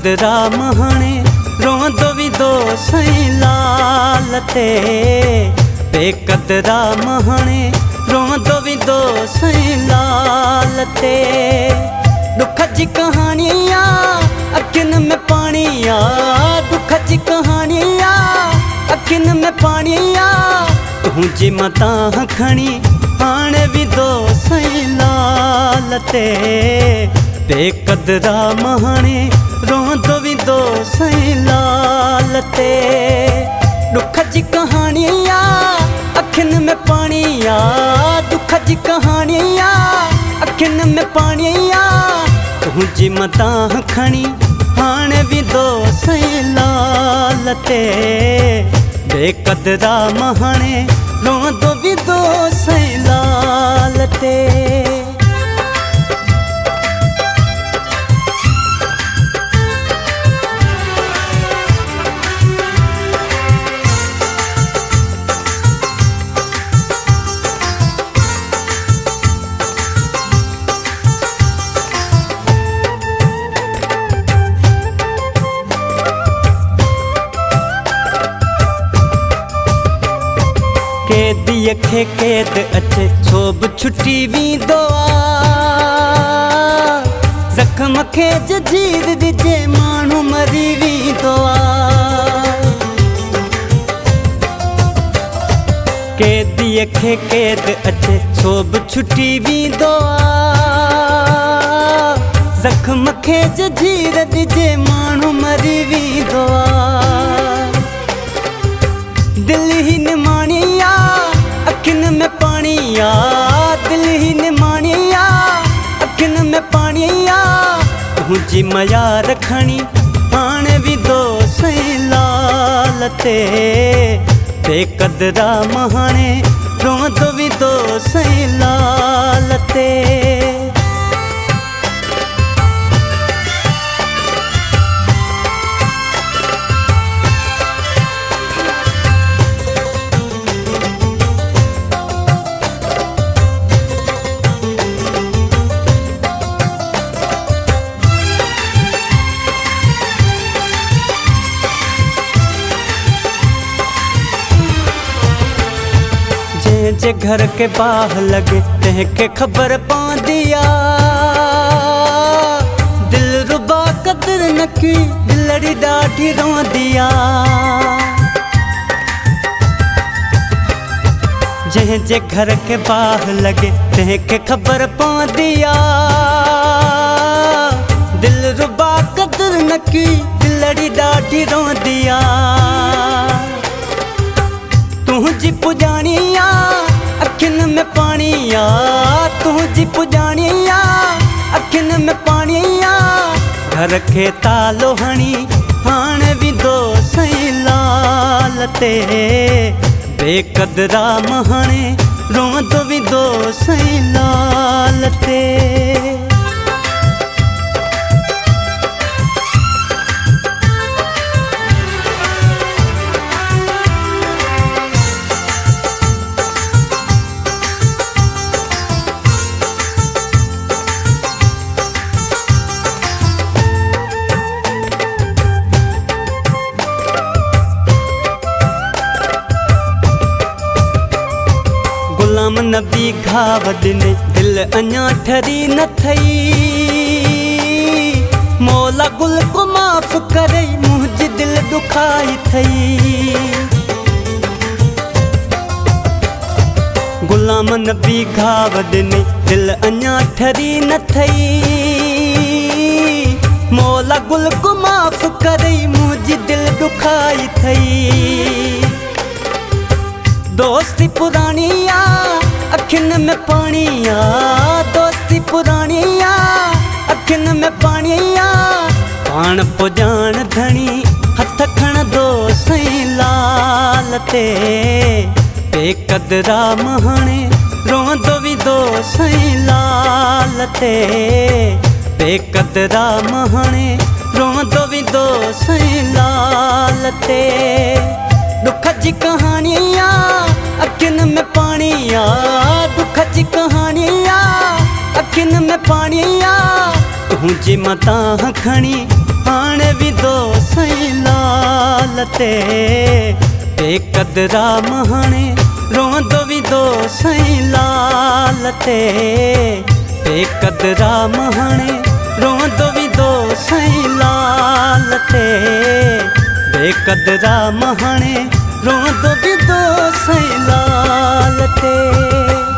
बेकदरा महाणे रोंदो विदो सई लाल ते। बेकदरा महाणे रोंदो विदो सई लाल ते। दुख जी कहानिया अखिन में पानिया, दुख जी कहानिया अखिन में पानिया। तुझी मता खणी हाणे विदो सई लाल ते। बेकदरा महाणे रोंदो विदो सई लाल ते। दुख जी कहानिया अखिन में पानिया, दुख जी कहानिया अखिन में पानिया। तुझी मता खणी हाणे विदो सई लाल ते। बेकदरा महाणे रोंदो विदो सई लाल ते। कैदीअ खे कैद अचे सोब छुटी वींदो आ। ज़ख़्म खे जजीर विझे माण्हू मरी वींदो आ। कैदीअ खे कैद अचे सोब छुटी वींदो आ। ज़ख़्म खे जजीर विझे माण्हू मरी वींदो आ। दिल ही निमानिया अखिन में पानिया, दिल ही निमानिया अखिन में पानिया। तुझी मया रखणी हाणे विदो सई लाल ते। बेकदरा महाणे रोंदो विदो सई लाल ते। जे घर के बाह लगे तंहिंखे ख़बर पवंदिया। दिल रुबा कदर न की दिलड़ी ॾाढी रोंदिया। जंहिंजे घर के बाह लगे तंहिंखे ख़बर पवंदिया। दिल रुबा कदर न की दिलड़ी ॾाढी रोंदिया। तुझी पुजानिया अखिन में पानिया, तुझी पुजानिया अखिन में पानिया। घर खे तालो हणी हाणे विदो सई लाल ते। बेकदरा महाणे रोंदो विदो सई लाल ते। गुलाम नबी घाव ॾिने दिल अञा ठरी न थई। मौला गुल को माफ़ करे मुंहिंजी दिल ॾुखाई थई। गुलाम नबी घाव ॾिने दिल अञा ठरी न थई। मौला गुल को माफ़ करे मुंहिंजी दिल ॾुखाई थई। दोस्ती पुरानिया अखिन में पानिया, दोस्ती पुरानिया अखिन में पानिया। पाण पुजान धणी हथ खण दो सई लाल ते। बेकदरा महाणे रोंदो विदो सई लाल ते। बेकदरा महाणे रोंदो विदो सई लाल ते। दुख जी कहानिया अखिन में पानिया, दुख जी कहानिया अखिन में पानिया। तुझी मता खणी हाणे भी दो सही लाल ते कदरा महाणे रोंदो भी दो सही लाल ते कदरा महाणे रोंदो भी दो सही लाल ते बेकदरा महाणे रोंदो भी दो सही लाल ते।